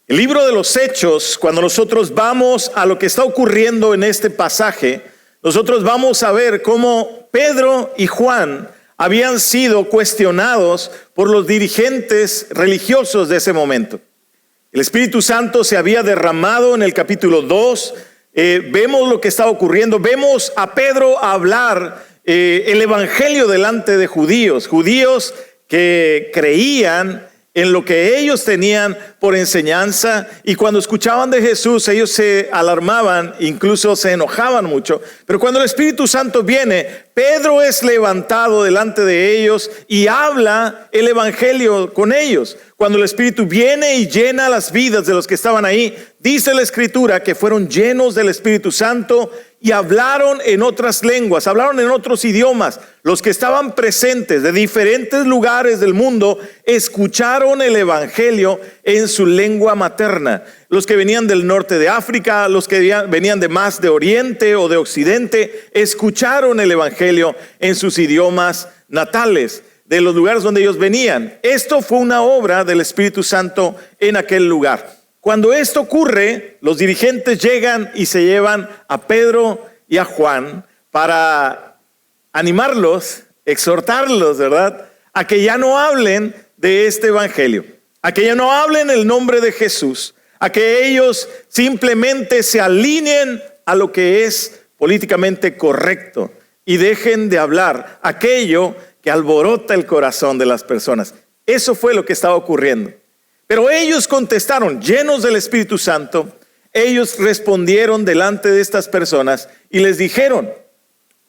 El libro de los Hechos, cuando nosotros vamos a lo que está ocurriendo en este pasaje, nosotros vamos a ver cómo Pedro y Juan habían sido cuestionados por los dirigentes religiosos de ese momento. El Espíritu Santo se había derramado en el capítulo 2. Vemos lo que está ocurriendo. Vemos a Pedro hablar el evangelio delante de judíos que creían en lo que ellos tenían por enseñanza, y cuando escuchaban de Jesús ellos se alarmaban, incluso se enojaban mucho. Pero cuando el Espíritu Santo viene, Pedro es levantado delante de ellos y habla el evangelio con ellos. Cuando el Espíritu viene y llena las vidas de los que estaban ahí, dice la Escritura que fueron llenos del Espíritu Santo y hablaron en otras lenguas, hablaron en otros idiomas. Los que estaban presentes de diferentes lugares del mundo escucharon el evangelio en su lengua materna. Los que venían del norte de África, los que venían de más de Oriente o de Occidente, escucharon el evangelio en sus idiomas natales, de los lugares donde ellos venían. Esto fue una obra del Espíritu Santo en aquel lugar. Cuando esto ocurre, los dirigentes llegan y se llevan a Pedro y a Juan para animarlos, exhortarlos, ¿verdad?, a que ya no hablen de este evangelio, a que ya no hablen el nombre de Jesús, a que ellos simplemente se alineen a lo que es políticamente correcto y dejen de hablar aquello que alborota el corazón de las personas. Eso fue lo que estaba ocurriendo. Pero ellos contestaron, llenos del Espíritu Santo. Ellos respondieron delante de estas personas y les dijeron: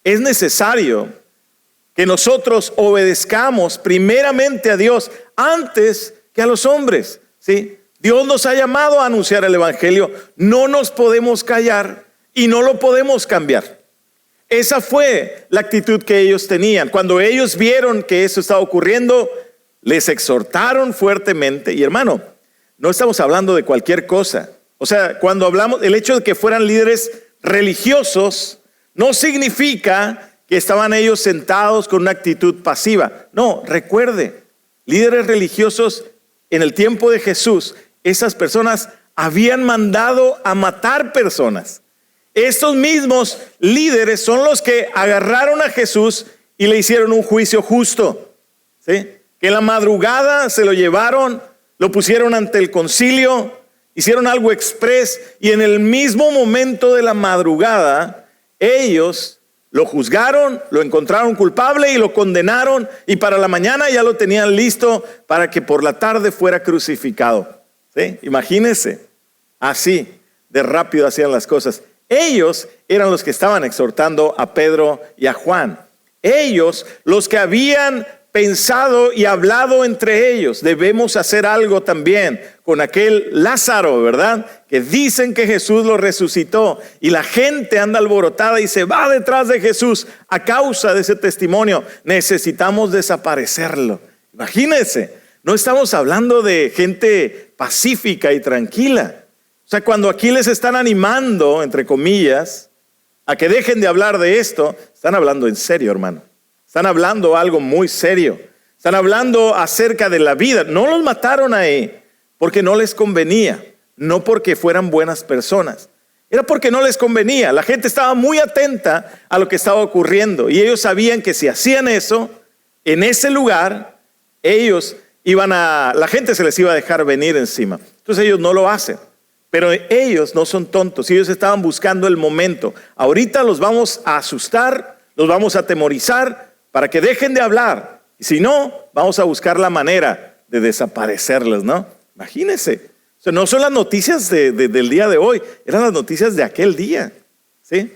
es necesario que nosotros obedezcamos primeramente a Dios antes que a los hombres, ¿sí? Dios nos ha llamado a anunciar el evangelio, no nos podemos callar y no lo podemos cambiar. Esa fue la actitud que ellos tenían. Cuando ellos vieron que eso estaba ocurriendo, les exhortaron fuertemente. Y hermano, no estamos hablando de cualquier cosa. O sea, cuando hablamos, el hecho de que fueran líderes religiosos no significa que estaban ellos sentados con una actitud pasiva. No, recuerde, líderes religiosos en el tiempo de Jesús, esas personas habían mandado a matar personas. Estos mismos líderes son los que agarraron a Jesús y le hicieron un juicio justo, ¿sí? Que en la madrugada se lo llevaron, lo pusieron ante el concilio, hicieron algo express, y en el mismo momento de la madrugada ellos lo juzgaron, lo encontraron culpable y lo condenaron, y para la mañana ya lo tenían listo para que por la tarde fuera crucificado, ¿sí? Imagínense, así de rápido hacían las cosas. Ellos eran los que estaban exhortando a Pedro y a Juan. Ellos, los que habían pensado y hablado entre ellos: debemos hacer algo también con aquel Lázaro, ¿verdad?, que dicen que Jesús lo resucitó, y la gente anda alborotada y se va detrás de Jesús a causa de ese testimonio. Necesitamos desaparecerlo. Imagínense, no estamos hablando de gente pacífica y tranquila. O sea, cuando aquí les están animando, entre comillas, a que dejen de hablar de esto, están hablando en serio, hermano. Están hablando algo muy serio. Están hablando acerca de la vida. No los mataron ahí porque no les convenía, no porque fueran buenas personas. Era porque no les convenía. La gente estaba muy atenta a lo que estaba ocurriendo, y ellos sabían que si hacían eso, en ese lugar, la gente se les iba a dejar venir encima. Entonces ellos no lo hacen. Pero ellos no son tontos, ellos estaban buscando el momento. Ahorita los vamos a asustar, los vamos a atemorizar para que dejen de hablar. Y si no, vamos a buscar la manera de desaparecerlos, ¿no? Imagínense. O sea, no son las noticias del día de hoy, eran las noticias de aquel día, ¿sí?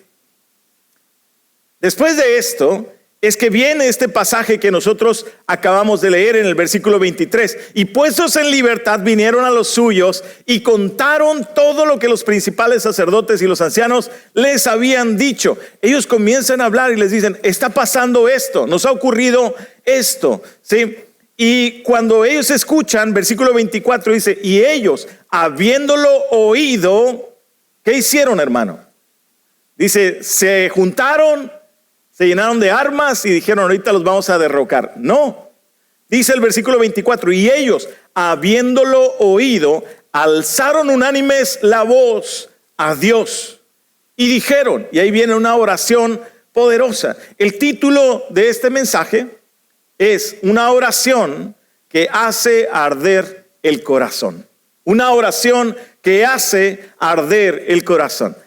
Después de esto es que viene este pasaje que nosotros acabamos de leer en el versículo 23. Y puestos en libertad vinieron a los suyos y contaron todo lo que los principales sacerdotes y los ancianos les habían dicho. Ellos comienzan a hablar y les dicen: está pasando esto, nos ha ocurrido esto, ¿sí? Y cuando ellos escuchan, versículo 24 dice: y ellos, habiéndolo oído, ¿qué hicieron, hermano? Dice, se juntaron, se llenaron de armas y dijeron: ahorita los vamos a derrocar. No, dice el versículo 24: y ellos, habiéndolo oído, alzaron unánimes la voz a Dios y dijeron, y ahí viene una oración poderosa. El título de este mensaje es una oración que hace arder el corazón. Una oración que hace arder el corazón.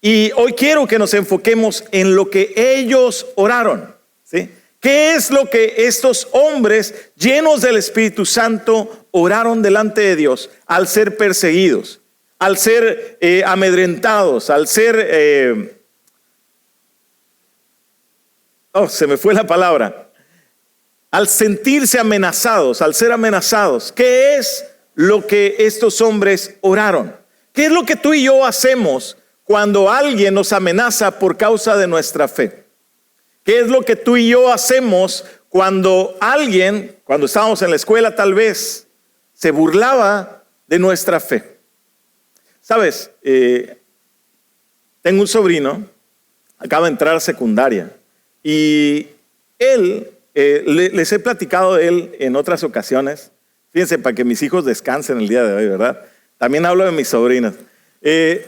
Y hoy quiero que nos enfoquemos en lo que ellos oraron, ¿sí? ¿Qué es lo que estos hombres llenos del Espíritu Santo oraron delante de Dios al ser perseguidos, al ser amedrentados, al ser... se me fue la palabra. Al sentirse amenazados, al ser amenazados? ¿Qué es lo que estos hombres oraron? ¿Qué es lo que tú y yo hacemos cuando alguien nos amenaza por causa de nuestra fe? ¿Qué es lo que tú y yo hacemos cuando alguien, cuando estábamos en la escuela tal vez, se burlaba de nuestra fe? Sabes, tengo un sobrino, acaba de entrar a secundaria, y él, les he platicado de él en otras ocasiones. Fíjense, para que mis hijos descansen el día de hoy, ¿verdad? También hablo de mis sobrinos.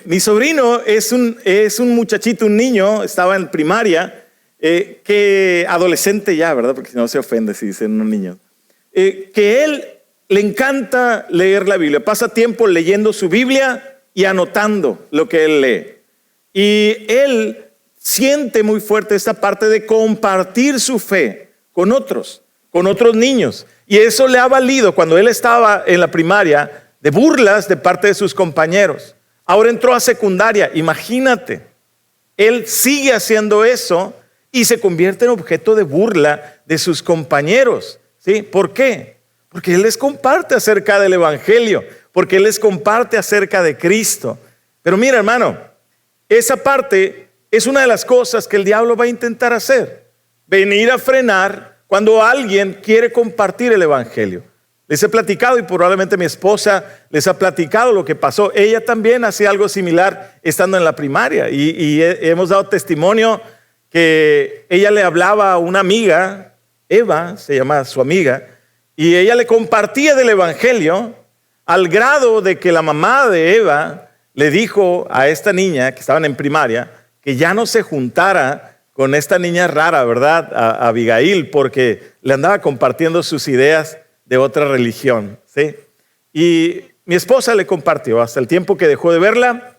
Mi sobrino es un muchachito, un niño, estaba en primaria, que adolescente ya, ¿verdad? Porque si no se ofende si dicen un niño. Que él le encanta leer la Biblia, pasa tiempo leyendo su Biblia y anotando lo que él lee. Y él siente muy fuerte esta parte de compartir su fe con otros niños. Y eso le ha valido, cuando él estaba en la primaria, de burlas de parte de sus compañeros. Ahora entró a secundaria, imagínate. Él sigue haciendo eso y se convierte en objeto de burla de sus compañeros, ¿sí? ¿Por qué? Porque él les comparte acerca del Evangelio, porque él les comparte acerca de Cristo. Pero mira, hermano, esa parte es una de las cosas que el diablo va a intentar hacer. Venir a frenar cuando alguien quiere compartir el Evangelio. Les he platicado, y probablemente mi esposa les ha platicado lo que pasó. Ella también hacía algo similar estando en la primaria, y hemos dado testimonio que ella le hablaba a una amiga, Eva se llama su amiga, y ella le compartía del Evangelio al grado de que la mamá de Eva le dijo a esta niña que estaban en primaria que ya no se juntara con esta niña rara, ¿verdad? A Abigail, porque le andaba compartiendo sus ideas de otra religión, ¿sí? Y mi esposa le compartió hasta el tiempo que dejó de verla,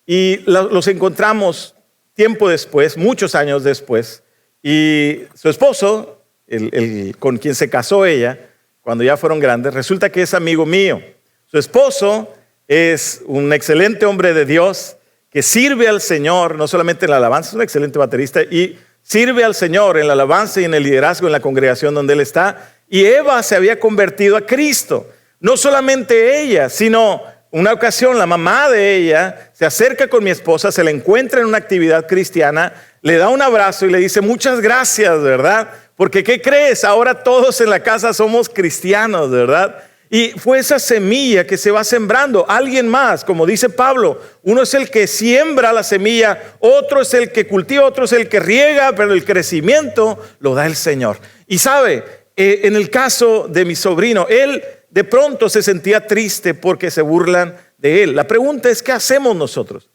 y los encontramos tiempo después, muchos años después, y su esposo, el con quien se casó ella, cuando ya fueron grandes, resulta que es amigo mío. Su esposo es un excelente hombre de Dios que sirve al Señor, no solamente en la alabanza, es un excelente baterista, y sirve al Señor en la alabanza y en el liderazgo en la congregación donde él está. Y Eva se había convertido a Cristo. No solamente ella, sino una ocasión la mamá de ella se acerca con mi esposa, se la encuentra en una actividad cristiana, le da un abrazo y le dice muchas gracias, ¿verdad? Porque ¿qué crees? Ahora todos en la casa somos cristianos, ¿verdad? Y fue esa semilla que se va sembrando. Alguien más, como dice Pablo, uno es el que siembra la semilla, otro es el que cultiva, otro es el que riega, pero el crecimiento lo da el Señor. Y sabe, en el caso de mi sobrino, él de pronto se sentía triste porque se burlan de él. La pregunta es, ¿qué hacemos nosotros?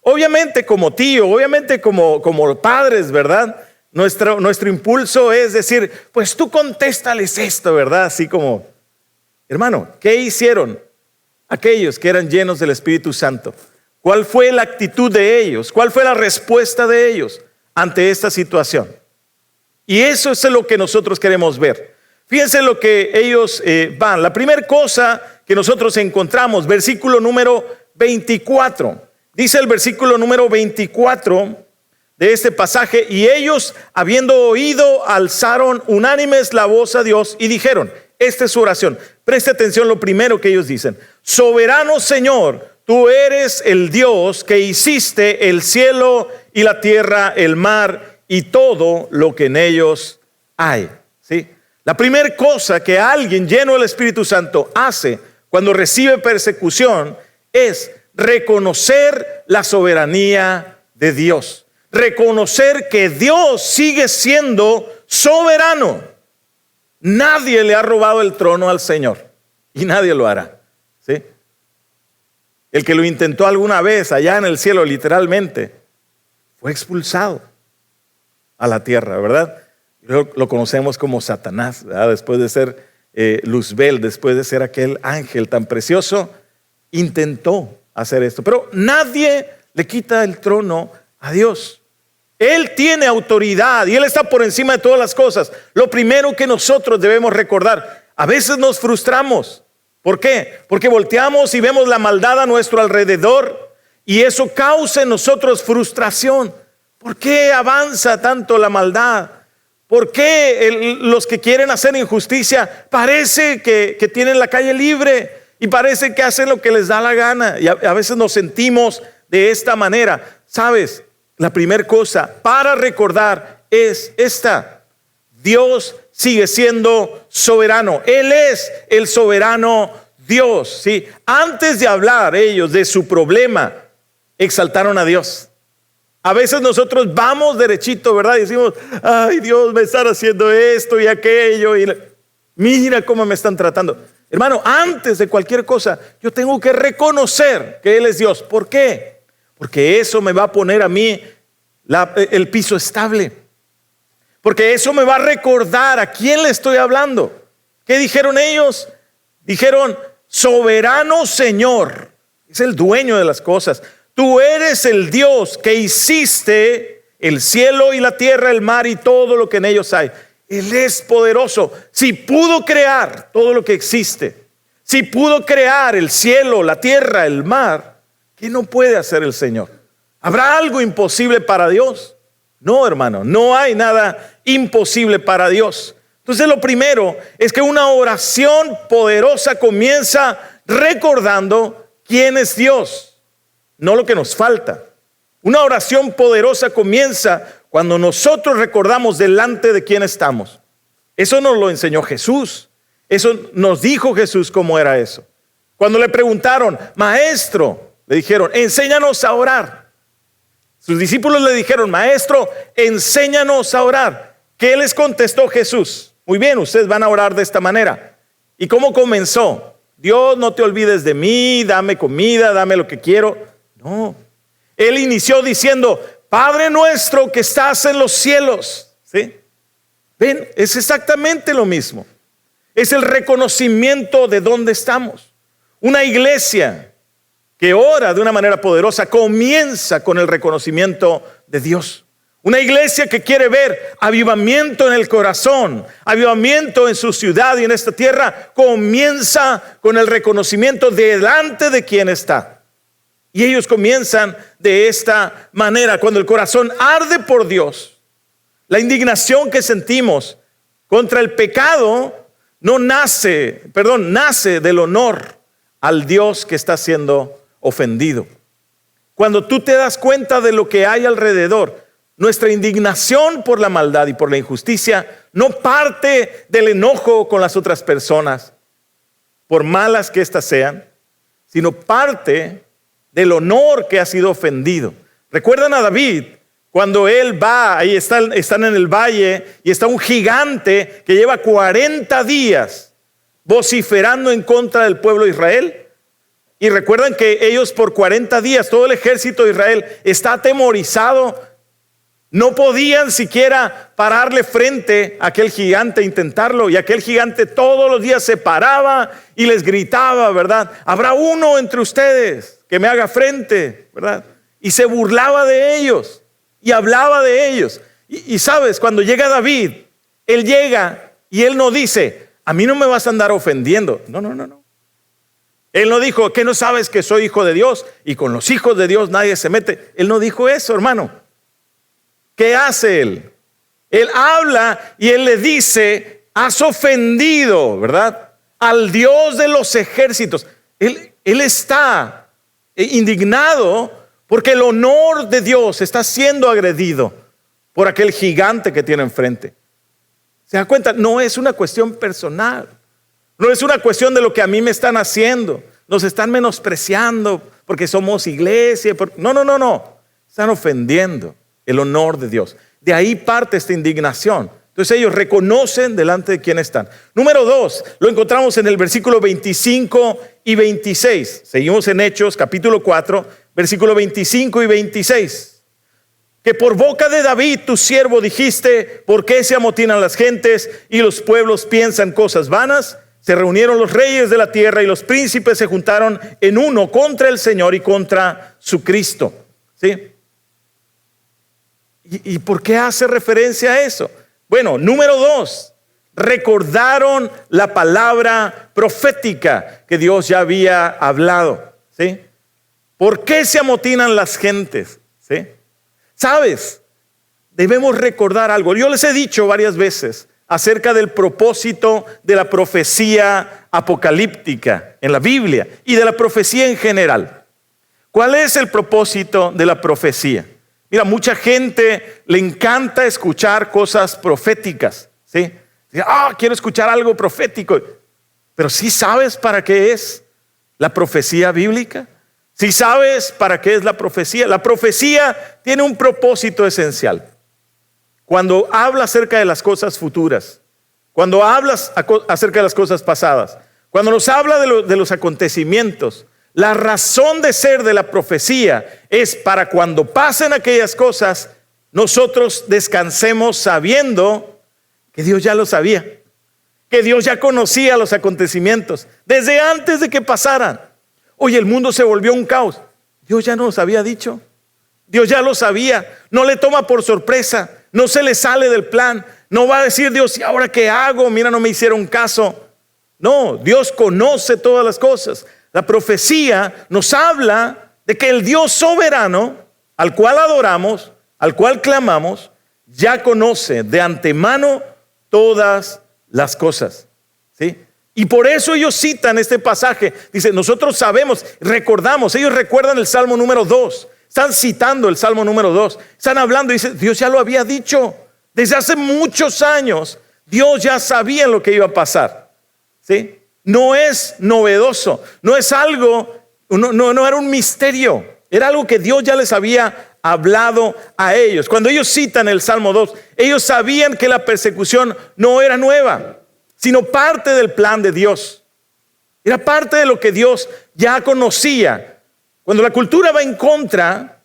Obviamente como tío, obviamente como padres, ¿verdad? Nuestro impulso es decir, pues tú contéstales esto, ¿verdad? Así como, hermano, ¿qué hicieron aquellos que eran llenos del Espíritu Santo? ¿Cuál fue la actitud de ellos? ¿Cuál fue la respuesta de ellos ante esta situación? Y eso es lo que nosotros queremos ver. Fíjense lo que ellos van. La primera cosa que nosotros encontramos, versículo número 24. Dice el versículo número 24 de este pasaje: y ellos, habiendo oído, alzaron unánimes la voz a Dios y dijeron, esta es su oración. Preste atención lo primero que ellos dicen: soberano Señor, tú eres el Dios que hiciste el cielo y la tierra, el mar y todo lo que en ellos hay. ¿Sí? La primera cosa que alguien lleno del Espíritu Santo hace cuando recibe persecución es reconocer la soberanía de Dios. Reconocer que Dios sigue siendo soberano. Nadie le ha robado el trono al Señor y nadie lo hará, ¿sí? el que lo intentó alguna vez allá en el cielo literalmente, fue expulsado a la tierra, ¿verdad? Lo conocemos como Satanás, ¿verdad? Después de ser Luzbel, después de ser aquel ángel tan precioso, intentó hacer esto. Pero nadie le quita el trono a Dios. Él tiene autoridad y Él está por encima de todas las cosas. Lo primero que nosotros debemos recordar, a veces nos frustramos. ¿Por qué? Porque volteamos y vemos la maldad a nuestro alrededor y eso causa en nosotros frustración. ¿Por qué avanza tanto la maldad? ¿Por qué los que quieren hacer injusticia parece que tienen la calle libre y parece que hacen lo que les da la gana? Y a veces nos sentimos de esta manera. ¿Sabes? La primera cosa para recordar es esta: Dios sigue siendo soberano. Él es el soberano Dios, ¿sí? Antes de hablar ellos de su problema, exaltaron a Dios. A veces nosotros vamos derechito, ¿verdad? Y decimos, ay, Dios, me están haciendo esto y aquello. Y mira cómo me están tratando. Hermano, antes de cualquier cosa, yo tengo que reconocer que Él es Dios. ¿Por qué? Porque eso me va a poner a mí el piso estable. Porque eso me va a recordar a quién le estoy hablando. ¿Qué dijeron ellos? Dijeron, soberano Señor. Es el dueño de las cosas. Tú eres el Dios que hiciste el cielo y la tierra, el mar y todo lo que en ellos hay. Él es poderoso. Si pudo crear todo lo que existe, si pudo crear el cielo, la tierra, el mar, ¿qué no puede hacer el Señor? ¿Habrá algo imposible para Dios? No, hermano, no hay nada imposible para Dios. Entonces lo primero es que una oración poderosa comienza recordando quién es Dios. No lo que nos falta. Una oración poderosa comienza cuando nosotros recordamos delante de quién estamos. Eso nos lo enseñó Jesús. Eso nos dijo Jesús cómo era eso. Cuando le preguntaron, maestro, le dijeron, enséñanos a orar. Sus discípulos le dijeron, maestro, enséñanos a orar. ¿Qué les contestó Jesús? Muy bien, ustedes van a orar de esta manera. ¿Y cómo comenzó? Dios, no te olvides de mí, dame comida, dame lo que quiero. No, Él inició diciendo, Padre nuestro que estás en los cielos. ¿Sí? Ven, es exactamente lo mismo. Es el reconocimiento de dónde estamos. Una iglesia que ora de una manera poderosa comienza con el reconocimiento de Dios. Una iglesia que quiere ver avivamiento en el corazón, avivamiento en su ciudad y en esta tierra, comienza con el reconocimiento delante de quien está. Y ellos comienzan de esta manera. Cuando el corazón arde por Dios, la indignación que sentimos contra el pecado nace del honor al Dios que está siendo ofendido. Cuando tú te das cuenta de lo que hay alrededor, nuestra indignación por la maldad y por la injusticia no parte del enojo con las otras personas, por malas que éstas sean, sino parte del honor que ha sido ofendido. ¿Recuerdan a David? Cuando él va, ahí están en el valle y está un gigante que lleva 40 días vociferando en contra del pueblo de Israel. Y recuerdan que ellos por 40 días, todo el ejército de Israel está atemorizado. No podían siquiera pararle frente a aquel gigante e intentarlo. Y aquel gigante todos los días se paraba y les gritaba, ¿verdad? Habrá uno entre ustedes que me haga frente, ¿verdad? Y se burlaba de ellos y hablaba de ellos. Y sabes, cuando llega David, él llega y él no dice, a mí no me vas a andar ofendiendo. No. Él no dijo, ¿qué no sabes que soy hijo de Dios? Y con los hijos de Dios nadie se mete. Él no dijo eso, hermano. ¿Qué hace él? Él habla y él le dice, has ofendido, ¿verdad? Al Dios de los ejércitos. Él está indignado porque el honor de Dios está siendo agredido por aquel gigante que tiene enfrente. ¿Se dan cuenta? No es una cuestión personal. No es una cuestión de lo que a mí me están haciendo. Nos están menospreciando porque somos iglesia. No. Están ofendiendo el honor de Dios. De ahí parte esta indignación. Entonces Entonces ellos reconocen delante de quién están. Número 2, lo encontramos en el versículo 25 y 26. Seguimos en Hechos, capítulo 4, versículo 25 y 26. Que por boca de David, tu siervo, dijiste, ¿por qué se amotinan las gentes y los pueblos piensan cosas vanas? Se reunieron los reyes de la tierra y los príncipes se juntaron en uno contra el Señor y contra su Cristo. ¿Sí? ¿Y por qué hace referencia a eso? Bueno, número 2, recordaron la palabra profética que Dios ya había hablado. ¿Sí? ¿Por qué se amotinan las gentes? ¿Sí? ¿Sabes? Debemos recordar algo. Yo les he dicho varias veces acerca del propósito de la profecía apocalíptica en la Biblia y de la profecía en general. ¿Cuál es el propósito de la profecía? Mira, mucha gente le encanta escuchar cosas proféticas, ¿sí? Quiero escuchar algo profético. Pero ¿sí sabes para qué es la profecía bíblica? ¿Sí sabes para qué es la profecía? La profecía tiene un propósito esencial. Cuando habla acerca de las cosas futuras, cuando hablas acerca de las cosas pasadas, cuando nos habla de los acontecimientos, la razón de ser de la profecía es para cuando pasen aquellas cosas, nosotros descansemos sabiendo que Dios ya lo sabía, que Dios ya conocía los acontecimientos desde antes de que pasaran. Oye, el mundo se volvió un caos. Dios ya nos había dicho. Dios ya lo sabía. No le toma por sorpresa. No se le sale del plan. No va a decir Dios, ¿y ahora qué hago? Mira, no me hicieron caso. No, Dios conoce todas las cosas. La profecía nos habla de que el Dios soberano, al cual adoramos, al cual clamamos, ya conoce de antemano todas las cosas. ¿Sí? Y por eso ellos citan este pasaje. Dice, nosotros sabemos, recordamos, ellos recuerdan el Salmo número 2. Están citando el Salmo número 2. Están hablando y dicen, Dios ya lo había dicho. Desde hace muchos años, Dios ya sabía lo que iba a pasar. ¿Sí? No es novedoso, no es algo, no era un misterio. Era algo que Dios ya les había hablado a ellos. Cuando ellos citan el Salmo 2, ellos sabían que la persecución no era nueva, sino parte del plan de Dios. Era parte de lo que Dios ya conocía. Cuando la cultura va en contra,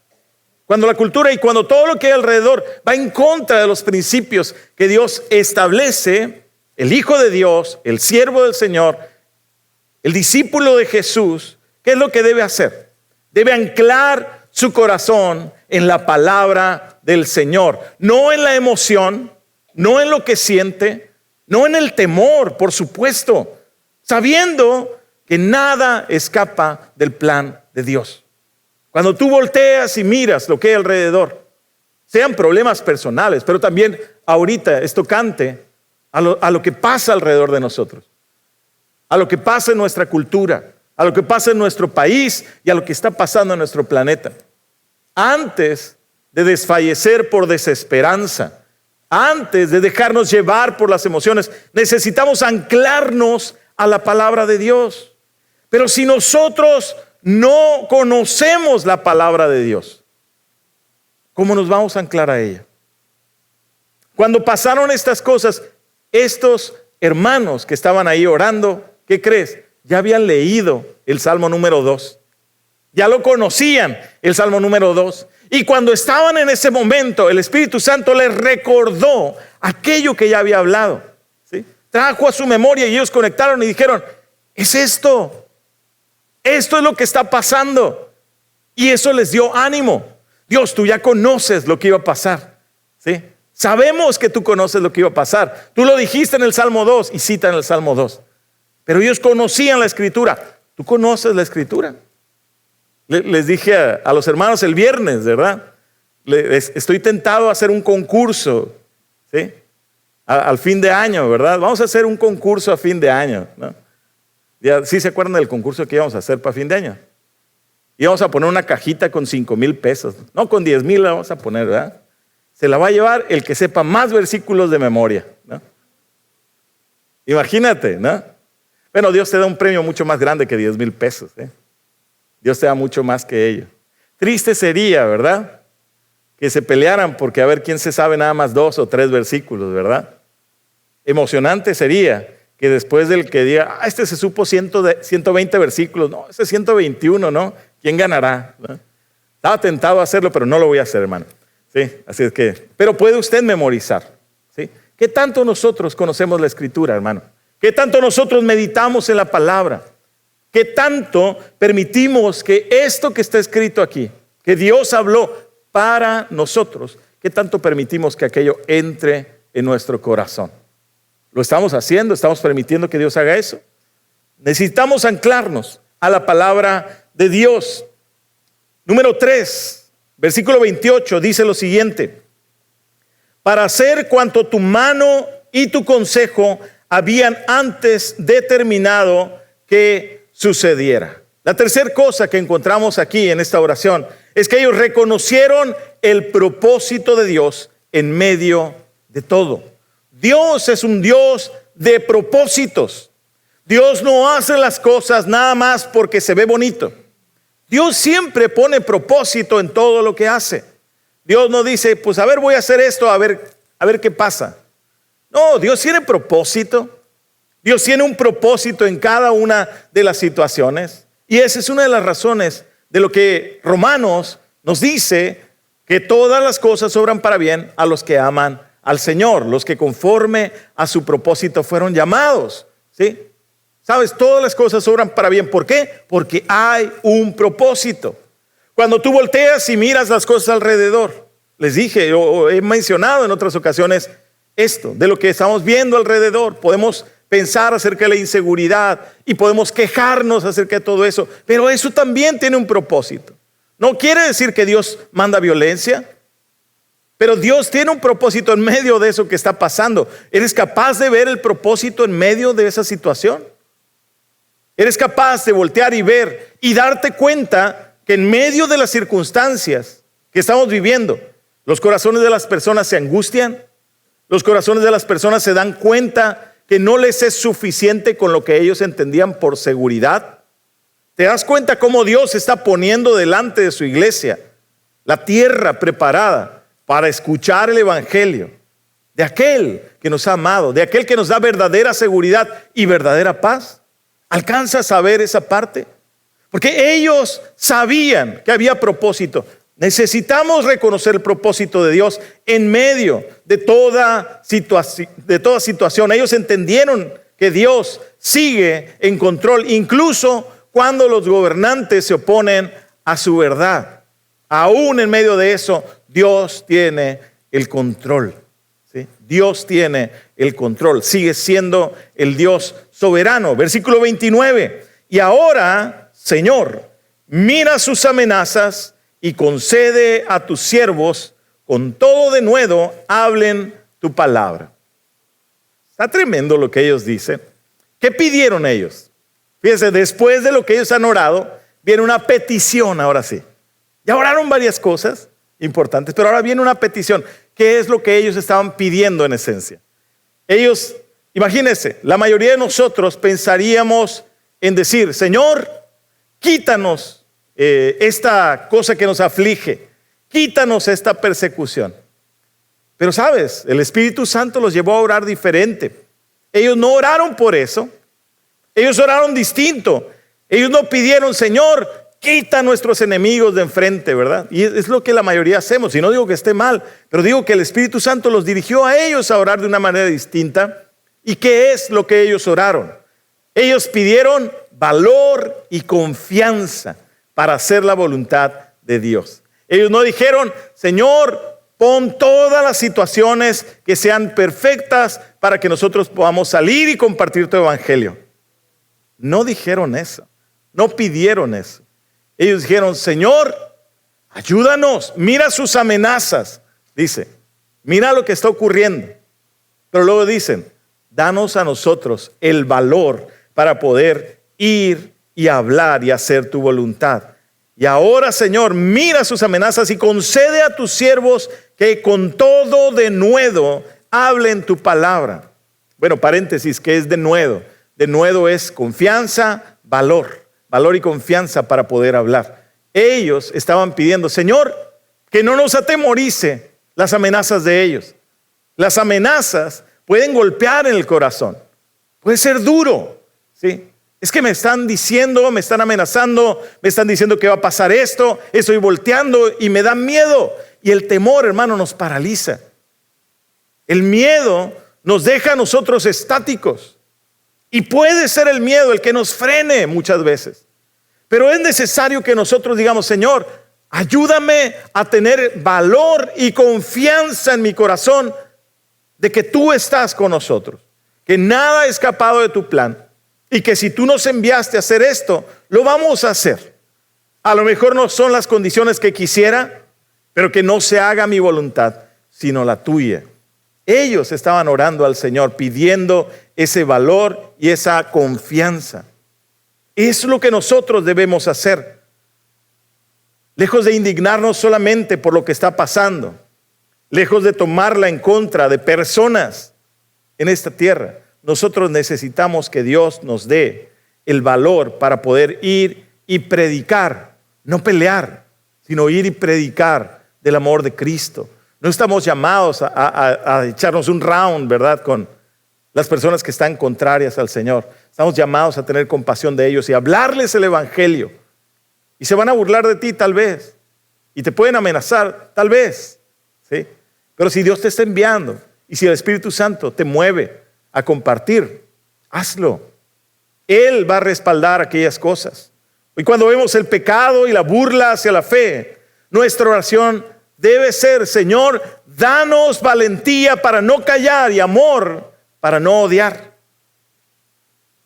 cuando la cultura y cuando todo lo que hay alrededor va en contra de los principios que Dios establece, el Hijo de Dios, el siervo del Señor, el discípulo de Jesús, ¿qué es lo que debe hacer? Debe anclar su corazón en la palabra del Señor, no en la emoción, no en lo que siente, no en el temor, por supuesto, sabiendo que nada escapa del plan de Dios. Cuando tú volteas y miras lo que hay alrededor, sean problemas personales, pero también ahorita es tocante a lo que pasa alrededor de nosotros, a lo que pasa en nuestra cultura, a lo que pasa en nuestro país y a lo que está pasando en nuestro planeta. Antes de desfallecer por desesperanza, antes de dejarnos llevar por las emociones, necesitamos anclarnos a la palabra de Dios. Pero si nosotros no conocemos la palabra de Dios, ¿cómo nos vamos a anclar a ella? Cuando pasaron estas cosas, estos hermanos que estaban ahí orando, ¿qué crees? Ya habían leído el Salmo número 2. Ya lo conocían, el Salmo número 2. Y cuando estaban en ese momento, el Espíritu Santo les recordó aquello que ya había hablado. ¿Sí? Trajo a su memoria y ellos conectaron y dijeron, es esto. Esto es lo que está pasando. Y eso les dio ánimo. Dios, tú ya conoces lo que iba a pasar. ¿Sí? Sabemos que tú conoces lo que iba a pasar. Tú lo dijiste en el Salmo 2 y citan el Salmo 2. Pero ellos conocían la Escritura. ¿Tú conoces la Escritura? Les dije a los hermanos el viernes, ¿verdad? Estoy tentado a hacer un concurso, ¿sí? Al fin de año, ¿verdad? Vamos a hacer un concurso a fin de año, ¿no? Ya, ¿sí se acuerdan del concurso que íbamos a hacer para fin de año? Íbamos a poner una cajita con 5,000 pesos. No, con 10,000 la vamos a poner, ¿verdad? Se la va a llevar el que sepa más versículos de memoria, ¿no? Imagínate, ¿no? Bueno, Dios te da un premio mucho más grande que 10,000 pesos, ¿eh? Dios te da mucho más que ello. Triste sería, ¿verdad? Que se pelearan porque a ver quién se sabe nada más 2 o 3 versículos, ¿verdad? emocionante sería que después del que diga, este se supo 120 versículos, no, ese 121, ¿no? ¿Quién ganará? ¿No? Estaba tentado a hacerlo, pero no lo voy a hacer, hermano. ¿Sí? Así es que, pero puede usted memorizar. ¿Sí? ¿Qué tanto nosotros conocemos la Escritura, hermano? ¿Qué tanto nosotros meditamos en la palabra? ¿Qué tanto permitimos que esto que está escrito aquí, que Dios habló para nosotros, qué tanto permitimos que aquello entre en nuestro corazón? ¿Lo estamos haciendo? ¿Estamos permitiendo que Dios haga eso? Necesitamos anclarnos a la palabra de Dios. Número 3, versículo 28, dice lo siguiente: para hacer cuanto tu mano y tu consejo habían antes determinado que sucediera. La tercera cosa que encontramos aquí en esta oración es que ellos reconocieron el propósito de Dios en medio de todo. Dios es un Dios de propósitos. Dios no hace las cosas nada más porque se ve bonito. Dios siempre pone propósito en todo lo que hace. Dios no dice, pues a ver, voy a hacer esto, a ver qué pasa. No, Dios tiene propósito. Dios tiene un propósito en cada una de las situaciones. Y esa es una de las razones de lo que Romanos nos dice, que todas las cosas obran para bien a los que aman al Señor, los que conforme a su propósito fueron llamados. ¿Sí? ¿Sabes? Todas las cosas obran para bien. ¿Por qué? Porque hay un propósito. Cuando tú volteas y miras las cosas alrededor, les dije, o he mencionado en otras ocasiones esto, de lo que estamos viendo alrededor. Podemos pensar acerca de la inseguridad y podemos quejarnos acerca de todo eso, pero eso también tiene un propósito. No quiere decir que Dios manda violencia, pero Dios tiene un propósito en medio de eso que está pasando. ¿Eres capaz de ver el propósito en medio de esa situación? ¿Eres capaz de voltear y ver y darte cuenta que en medio de las circunstancias que estamos viviendo, los corazones de las personas se angustian? Los corazones de las personas se dan cuenta que no les es suficiente con lo que ellos entendían por seguridad. ¿Te das cuenta cómo Dios está poniendo delante de su iglesia la tierra preparada para escuchar el evangelio de aquel que nos ha amado, de aquel que nos da verdadera seguridad y verdadera paz? ¿Alcanzas a ver esa parte? Porque ellos sabían que había propósito. Necesitamos reconocer el propósito de Dios en medio de toda situación. Ellos entendieron que Dios sigue en control, incluso cuando los gobernantes se oponen a su verdad. Aún en medio de eso, Dios tiene el control. ¿Sí? Dios tiene el control. Sigue siendo el Dios soberano. Versículo 29. Y ahora, Señor, mira sus amenazas y concede a tus siervos con todo denuedo hablen tu palabra. Está tremendo lo que ellos dicen. ¿Qué pidieron ellos? Fíjense, después de lo que ellos han orado, viene una petición ahora sí. Ya oraron varias cosas importantes, pero ahora viene una petición. ¿Qué es lo que ellos estaban pidiendo en esencia? Ellos, imagínense, la mayoría de nosotros pensaríamos en decir, Señor, quítanos esta cosa que nos aflige, quítanos esta persecución. Pero sabes, el Espíritu Santo los llevó a orar diferente. Ellos no oraron por eso, ellos oraron distinto. Ellos no pidieron, Señor, quita a nuestros enemigos de enfrente, ¿verdad? Y es lo que la mayoría hacemos. Y no digo que esté mal, pero digo que el Espíritu Santo los dirigió a ellos a orar de una manera distinta. ¿Y qué es lo que ellos oraron? Ellos pidieron valor y confianza para hacer la voluntad de Dios. Ellos no dijeron, Señor, pon todas las situaciones que sean perfectas para que nosotros podamos salir y compartir tu evangelio. No dijeron eso, no pidieron eso. Ellos dijeron, Señor, ayúdanos, mira sus amenazas. Dice, mira lo que está ocurriendo. Pero luego dicen, danos a nosotros el valor para poder ir y hablar y hacer tu voluntad. Y ahora, Señor, mira sus amenazas y concede a tus siervos que con todo denuedo hablen tu palabra. Bueno, paréntesis, ¿qué es denuedo? Denuedo es confianza, valor y confianza para poder hablar. Ellos estaban pidiendo, Señor, que no nos atemorice las amenazas de ellos. Las amenazas pueden golpear en el corazón. Puede ser duro, ¿sí? Es que me están diciendo, me están amenazando, me están diciendo que va a pasar esto, estoy volteando y me da miedo. Y el temor, hermano, nos paraliza. El miedo nos deja a nosotros estáticos. Y puede ser el miedo el que nos frene muchas veces. Pero es necesario que nosotros digamos, Señor, ayúdame a tener valor y confianza en mi corazón de que tú estás con nosotros, que nada ha escapado de tu plan y que si tú nos enviaste a hacer esto, lo vamos a hacer. A lo mejor no son las condiciones que quisiera, pero que no se haga mi voluntad, sino la tuya. Ellos estaban orando al Señor, pidiendo ese valor y esa confianza. Es lo que nosotros debemos hacer. Lejos de indignarnos solamente por lo que está pasando, lejos de tomarla en contra de personas en esta tierra, nosotros necesitamos que Dios nos dé el valor para poder ir y predicar, no pelear, sino ir y predicar del amor de Cristo. No estamos llamados a echarnos un round, ¿verdad?, con las personas que están contrarias al Señor. Estamos llamados a tener compasión de ellos y hablarles el evangelio. Y se van a burlar de ti tal vez. Y te pueden amenazar tal vez. ¿Sí? Pero si Dios te está enviando y si el Espíritu Santo te mueve a compartir, hazlo. Él va a respaldar aquellas cosas. Y cuando vemos el pecado y la burla hacia la fe, nuestra oración debe ser, Señor, danos valentía para no callar y amor para no odiar.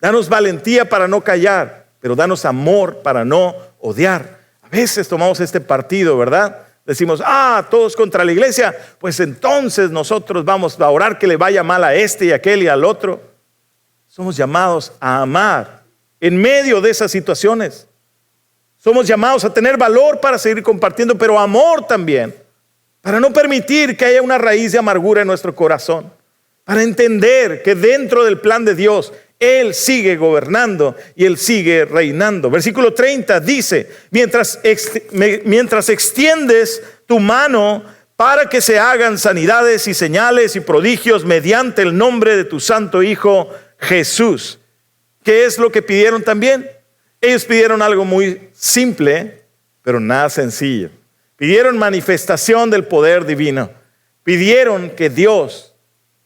Danos valentía para no callar, pero danos amor para no odiar. A veces tomamos este partido, ¿verdad? Decimos, todos contra la iglesia, pues entonces nosotros vamos a orar que le vaya mal a este y a aquel y al otro. Somos llamados a amar en medio de esas situaciones. Somos llamados a tener valor para seguir compartiendo, pero amor también, para no permitir que haya una raíz de amargura en nuestro corazón, para entender que dentro del plan de Dios, Él sigue gobernando y Él sigue reinando. Versículo 30 dice, mientras extiendes tu mano para que se hagan sanidades y señales y prodigios mediante el nombre de tu santo Hijo Jesús. ¿Qué es lo que pidieron también? Ellos pidieron algo muy simple, pero nada sencillo. Pidieron manifestación del poder divino. Pidieron que Dios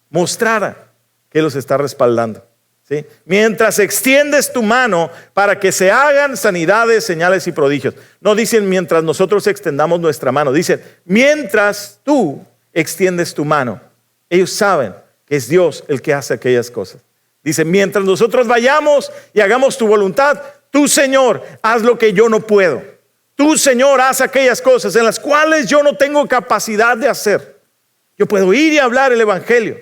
mostrara que los está respaldando. ¿Sí? Mientras extiendes tu mano para que se hagan sanidades, señales y prodigios. No dicen mientras nosotros extendamos nuestra mano. Dicen mientras tú extiendes tu mano. Ellos saben que es Dios el que hace aquellas cosas. Dicen mientras nosotros vayamos y hagamos tu voluntad, tú, Señor, haz lo que yo no puedo. Tú, Señor, haz aquellas cosas en las cuales yo no tengo capacidad de hacer. Yo puedo ir y hablar el evangelio,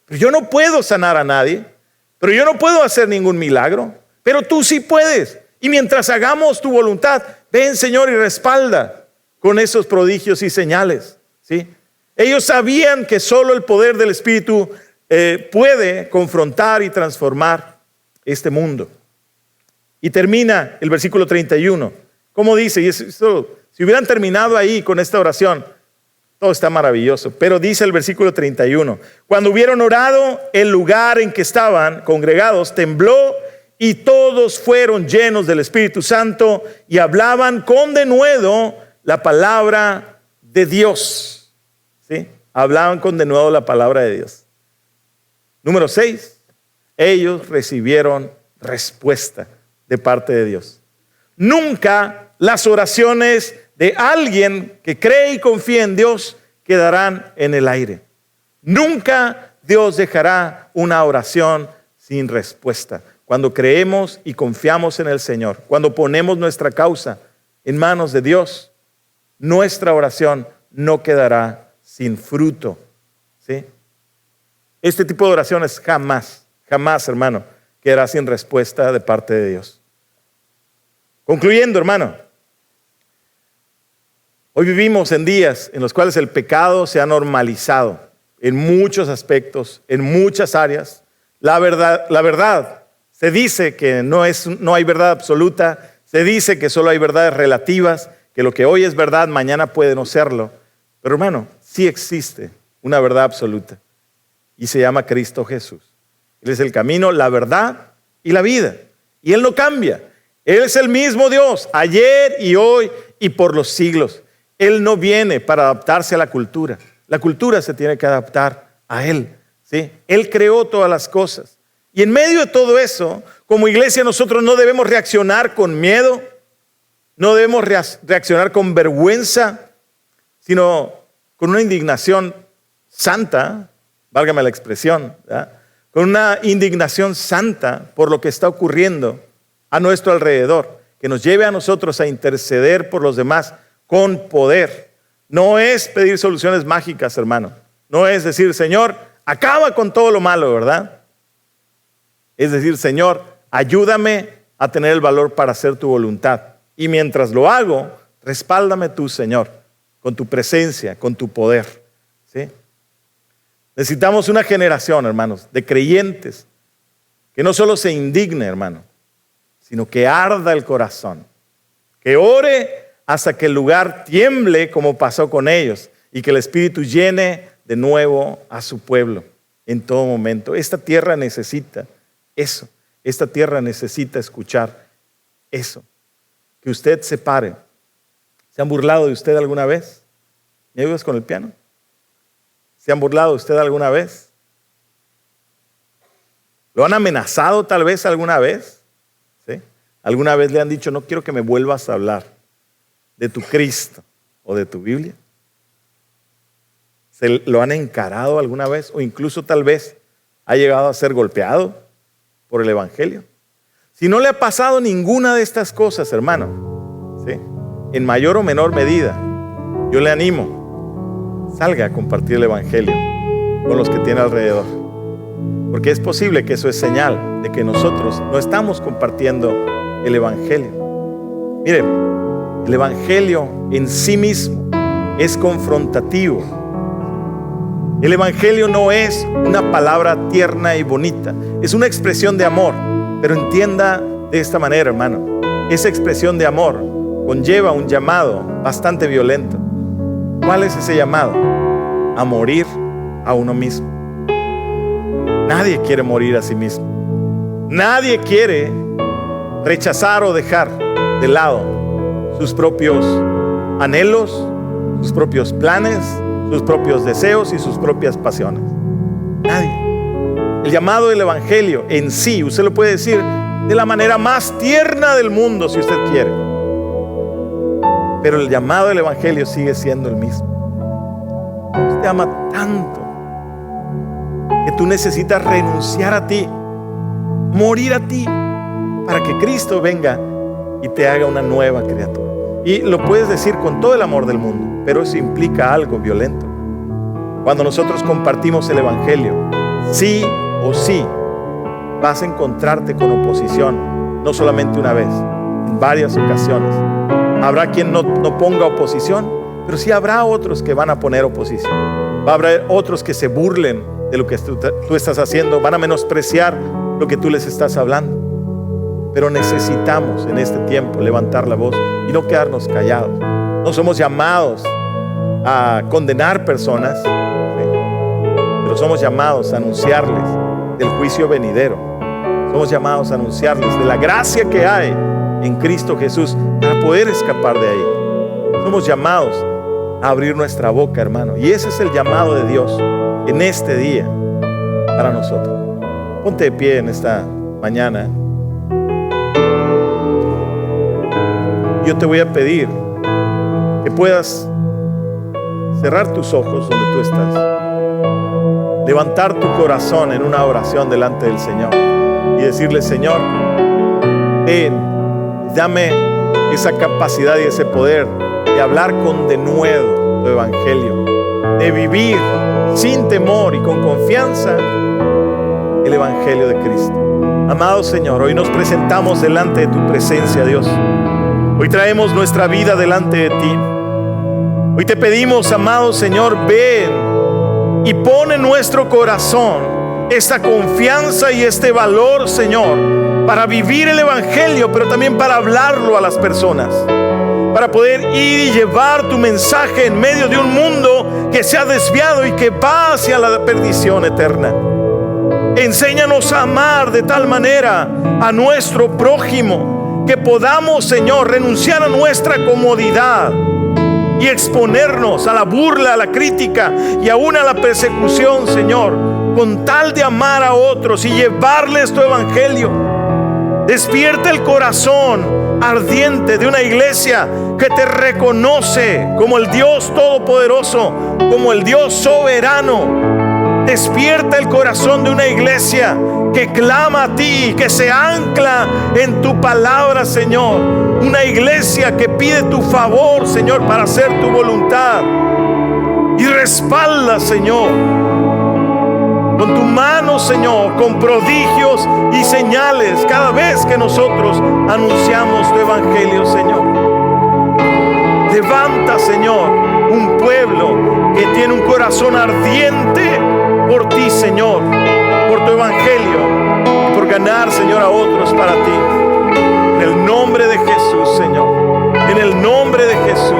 pero yo no puedo sanar a nadie, pero yo no puedo hacer ningún milagro, pero tú sí puedes. Y mientras hagamos tu voluntad, ven, Señor, y respalda con esos prodigios y señales. ¿Sí? Ellos sabían que solo el poder del Espíritu puede confrontar y transformar este mundo. Y termina el versículo 31. ¿Cómo dice? Y eso, si hubieran terminado ahí con esta oración, todo está maravilloso. Pero dice el versículo 31. Cuando hubieron orado, el lugar en que estaban congregados tembló y todos fueron llenos del Espíritu Santo y hablaban con denuedo la palabra de Dios. ¿Sí? Hablaban con denuedo la palabra de Dios. Número 6. Ellos recibieron respuesta de parte de Dios. Nunca las oraciones de alguien que cree y confía en Dios quedarán en el aire. Nunca Dios dejará una oración sin respuesta. Cuando creemos y confiamos en el Señor, cuando ponemos nuestra causa en manos de Dios, nuestra oración no quedará sin fruto. ¿Sí? Este tipo de oraciones jamás, hermano, quedará sin respuesta de parte de Dios. Concluyendo, hermano, hoy vivimos en días en los cuales el pecado se ha normalizado en muchos aspectos, en muchas áreas. La verdad, se dice que no hay verdad absoluta, se dice que solo hay verdades relativas, que lo que hoy es verdad, mañana puede no serlo. Pero hermano, sí existe una verdad absoluta. y se llama Cristo Jesús. Él es el camino, la verdad y la vida. Y Él no cambia. Él es el mismo Dios, ayer y hoy y por los siglos. Él no viene para adaptarse a la cultura. La cultura se tiene que adaptar a Él, ¿sí? Él creó todas las cosas. Y en medio de todo eso, como iglesia, nosotros no debemos reaccionar con miedo, no debemos reaccionar con vergüenza, sino con una indignación santa, válgame la expresión, ¿verdad? Con una indignación santa por lo que está ocurriendo a nuestro alrededor, que nos lleve a nosotros a interceder por los demás con poder. No es pedir soluciones mágicas, hermano. No es decir, Señor, acaba con todo lo malo, ¿verdad? Es decir, Señor, ayúdame a tener el valor para hacer tu voluntad. Y mientras lo hago, respáldame tú, Señor, con tu presencia, con tu poder, ¿sí? Necesitamos una generación, hermanos, de creyentes que no solo se indigne, hermano, sino que arda el corazón, que ore hasta que el lugar tiemble como pasó con ellos y que el Espíritu llene de nuevo a su pueblo en todo momento. Esta tierra necesita eso, esta tierra necesita escuchar eso, que usted se pare. ¿Se han burlado de usted alguna vez? ¿Me ayudas con el piano? ¿Se han burlado de usted alguna vez? ¿Lo han amenazado tal vez alguna vez? ¿Sí? ¿Alguna vez le han dicho, no quiero que me vuelvas a hablar de tu Cristo o de tu Biblia? ¿Se lo han encarado alguna vez? O incluso tal vez ha llegado a ser golpeado por el Evangelio. Si no le ha pasado ninguna de estas cosas, hermano, ¿sí?, en mayor o menor medida, yo le animo, salga a compartir el Evangelio con los que tiene alrededor. Porque es posible que eso es señal de que nosotros no estamos compartiendo el Evangelio. Miren, el Evangelio en sí mismo es confrontativo. El Evangelio no es una palabra tierna y bonita, es una expresión de amor. Pero entienda de esta manera, hermano, esa expresión de amor conlleva un llamado bastante violento. ¿Cuál es ese llamado? A morir a uno mismo. Nadie quiere morir a sí mismo. Nadie quiere rechazar o dejar de lado sus propios anhelos, sus propios planes, sus propios deseos y sus propias pasiones. Nadie. El llamado del Evangelio en sí, usted lo puede decir de la manera más tierna del mundo si usted quiere. Pero el llamado del Evangelio sigue siendo el mismo. Dios te ama tanto que tú necesitas renunciar a ti, morir a ti, para que Cristo venga y te haga una nueva criatura. Y lo puedes decir con todo el amor del mundo, pero eso implica algo violento. Cuando nosotros compartimos el Evangelio, sí o sí vas a encontrarte con oposición, no solamente una vez, en varias ocasiones. Habrá quien no ponga oposición, pero sí habrá otros que van a poner oposición. Va a haber otros que se burlen de lo que tú estás haciendo, van a menospreciar lo que tú les estás hablando. Pero necesitamos en este tiempo levantar la voz y no quedarnos callados. No somos llamados a condenar personas, ¿sí?, pero somos llamados a anunciarles del juicio venidero. Somos llamados a anunciarles de la gracia que hay en Cristo Jesús para poder escapar de ahí. Somos llamados a abrir nuestra boca, hermano, y ese es el llamado de Dios en este día para nosotros. Ponte de pie en esta mañana. Yo te voy a pedir que puedas cerrar tus ojos donde tú estás, levantar tu corazón en una oración delante del Señor y decirle: Señor, ven, dame esa capacidad y ese poder de hablar con denuedo tu evangelio, de vivir sin temor y con confianza el evangelio de Cristo. Amado Señor, hoy nos presentamos delante de tu presencia, Dios. Hoy traemos nuestra vida delante de ti. Hoy te pedimos, amado Señor, ven y pon en nuestro corazón esta confianza y este valor, Señor, para vivir el evangelio, pero también para hablarlo a las personas. para poder ir y llevar tu mensaje en medio de un mundo que se ha desviado y que va hacia la perdición eterna. Enséñanos a amar de tal manera a nuestro prójimo que podamos, Señor, renunciar a nuestra comodidad y exponernos a la burla, a la crítica y aún a la persecución, Señor, con tal de amar a otros y llevarles tu evangelio. Despierta el corazón ardiente de una iglesia que te reconoce como el Dios todopoderoso, como el Dios soberano. Despierta el corazón de una iglesia que clama a ti, que se ancla en tu palabra, Señor. Una iglesia que pide tu favor, Señor, para hacer tu voluntad. Y respalda, Señor, con tu mano, Señor, con prodigios y señales cada vez que nosotros anunciamos tu evangelio, Señor. Levanta, Señor, un pueblo que tiene un corazón ardiente por ti, Señor, por tu evangelio y por ganar, Señor, a otros para ti. En el nombre de Jesús, Señor. En el nombre de Jesús.